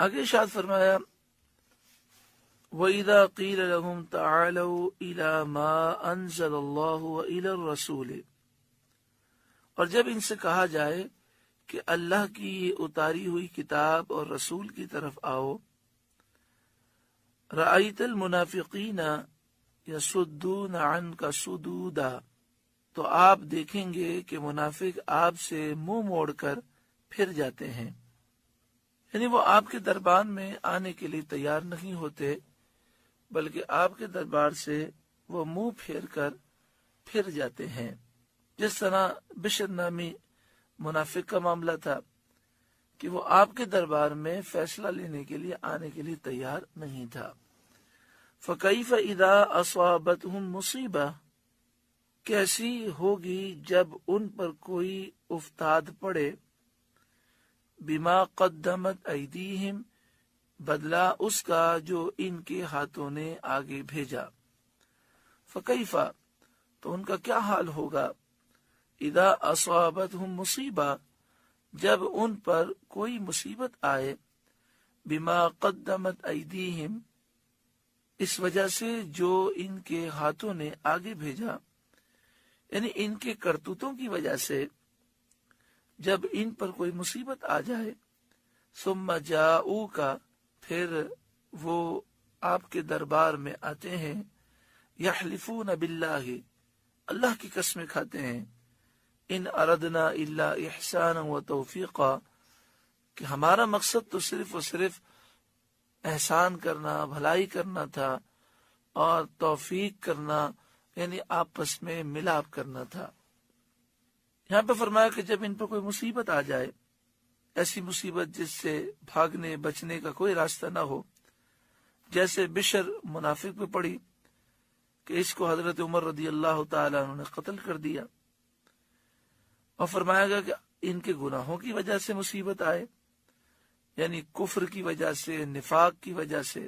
آگے ارشاد فرمایا وَإِذَا قِيلَ لَهُمْ تَعَالَوْا إِلَى مَا أَنزَلَ اللَّهُ وَإِلَى الرَّسُولِ، اور جب ان سے کہا جائے کہ اللہ کی اتاری ہوئی کتاب اور رسول کی طرف آؤ، رَأَيْتَ الْمُنَافِقِينَ يَصُدُّونَ عَنْكَ صُدُودًا، تو آپ دیکھیں گے کہ منافق آپ سے منہ موڑ کر پھر جاتے ہیں، یعنی وہ آپ کے دربار میں آنے کے لیے تیار نہیں ہوتے، بلکہ آپ کے دربار سے وہ منہ پھیر کر پھر جاتے ہیں، جس طرح بشر نامی منافق کا معاملہ تھا کہ وہ آپ کے دربار میں فیصلہ لینے کے لیے آنے کے لیے تیار نہیں تھا۔ فَكَيْفَ إِذَا أَصَابَتْهُمْ مُصِيبَةٌ، کیسی ہوگی جب ان پر کوئی افتاد پڑے، بِمَا قَدَّمَتْ أَيْدِيهِمْ، بدلہ اس کا جو ان کے ہاتھوں نے آگے بھیجا۔ فَكَيْفَ، تو ان کا کیا حال ہوگا، اذا اصابتهم مصیبہ، جب ان پر کوئی مصیبت آئے، بما قدمت ایدیہم، اس وجہ سے جو ان کے ہاتھوں نے آگے بھیجا، یعنی ان کے کرتوتوں کی وجہ سے جب ان پر کوئی مصیبت آ جائے، ثم جاؤک، پھر وہ آپ کے دربار میں آتے ہیں، یحلفون باللہ، اللہ کی قسمیں کھاتے ہیں، ان اردنا الا احسانا و توفیقا، کہ ہمارا مقصد تو صرف و صرف احسان کرنا، بھلائی کرنا تھا، اور توفیق کرنا یعنی آپس میں ملاپ کرنا تھا۔ یہاں پہ فرمایا کہ جب ان پر کوئی مصیبت آ جائے، ایسی مصیبت جس سے بھاگنے بچنے کا کوئی راستہ نہ ہو، جیسے بشر منافق پہ پڑی کہ اس کو حضرت عمر رضی اللہ تعالیٰ عنہ نے قتل کر دیا، اور فرمایا گیا کہ ان کے گناہوں کی وجہ سے مصیبت آئے، یعنی کفر کی وجہ سے، نفاق کی وجہ سے،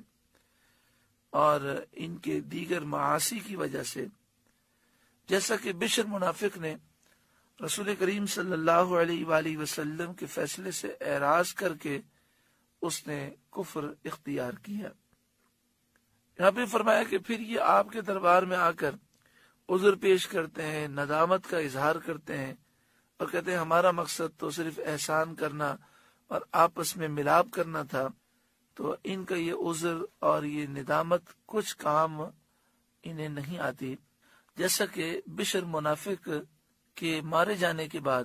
اور ان کے دیگر معاصی کی وجہ سے، جیسا کہ بشر منافق نے رسول کریم صلی اللہ علیہ وآلہ وسلم کے فیصلے سے اعراض کر کے اس نے کفر اختیار کیا۔ یہاں پہ فرمایا کہ پھر یہ آپ کے دربار میں آ کر عذر پیش کرتے ہیں، ندامت کا اظہار کرتے ہیں، اور کہتے ہیں ہمارا مقصد تو صرف احسان کرنا اور آپس میں ملاپ کرنا تھا، تو ان کا یہ عذر اور یہ ندامت کچھ کام انہیں نہیں آتی، جیسا کہ بشر منافق کے مارے جانے کے بعد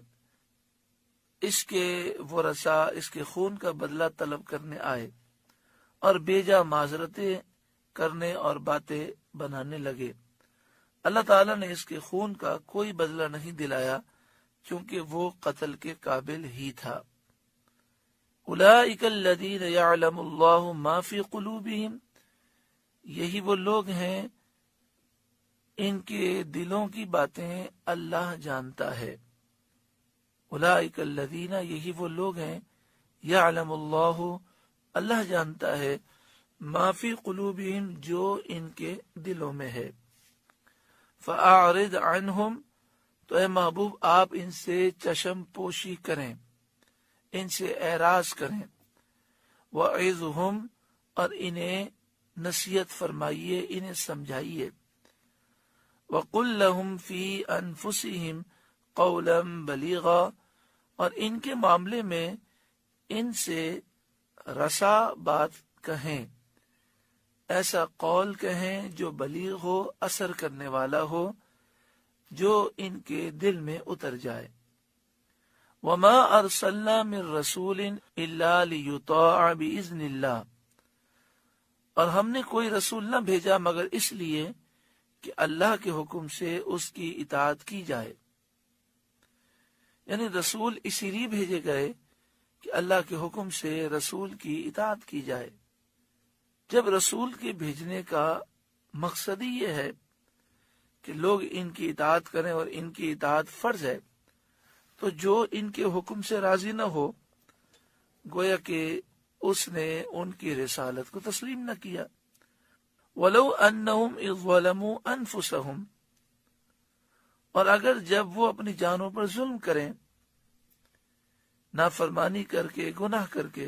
اس کے ورثاء اس کے خون کا بدلہ طلب کرنے آئے اور بیجا معذرتیں کرنے اور باتیں بنانے لگے۔ اللہ تعالیٰ نے اس کے خون کا کوئی بدلہ نہیں دلایا، کیونکہ وہ قتل کے قابل ہی تھا۔ اولئک الذین یعلم اللہ ما فی قلوبہم، یہی وہ لوگ ہیں ان کے دلوں کی باتیں اللہ جانتا ہے۔ اولئک الذین، یہی وہ لوگ ہیں، یعلم اللہ، اللہ جانتا ہے، ما فی قلوبہم، جو ان کے دلوں میں ہے۔ فاعرض عنہم، تو اے محبوب آپ ان سے چشم پوشی کریں، ان سے اعراض کریں، وعظہم، اور انہیں نصیحت فرمائیے، انہیں سمجھائیے، وقل لہم فی انفسہم قولا بلیغا، اور ان کے معاملے میں ان سے رسا بات کہیں، ایسا قول کہیں جو بلیغ ہو، اثر کرنے والا ہو، جو ان کے دل میں اتر جائے۔ وما ارسلنا من رسول الا لیطاع باذن اللہ، اور ہم نے کوئی رسول نہ بھیجا مگر اس لیے کہ اللہ کے حکم سے اس کی اطاعت کی جائے، یعنی رسول اسی لیے بھیجے گئے کہ اللہ کے حکم سے رسول کی اطاعت کی جائے۔ جب رسول کے بھیجنے کا مقصد ہی یہ ہے کہ لوگ ان کی اطاعت کریں اور ان کی اطاعت فرض ہے، تو جو ان کے حکم سے راضی نہ ہو، گویا کہ اس نے ان کی رسالت کو تسلیم نہ کیا۔ وَلَوْ أَنَّهُمْ إِذْ ظَلَمُوا أَنفُسَهُمْ، اور اگر جب وہ اپنی جانوں پر ظلم کریں، نافرمانی کر کے، گناہ کر کے،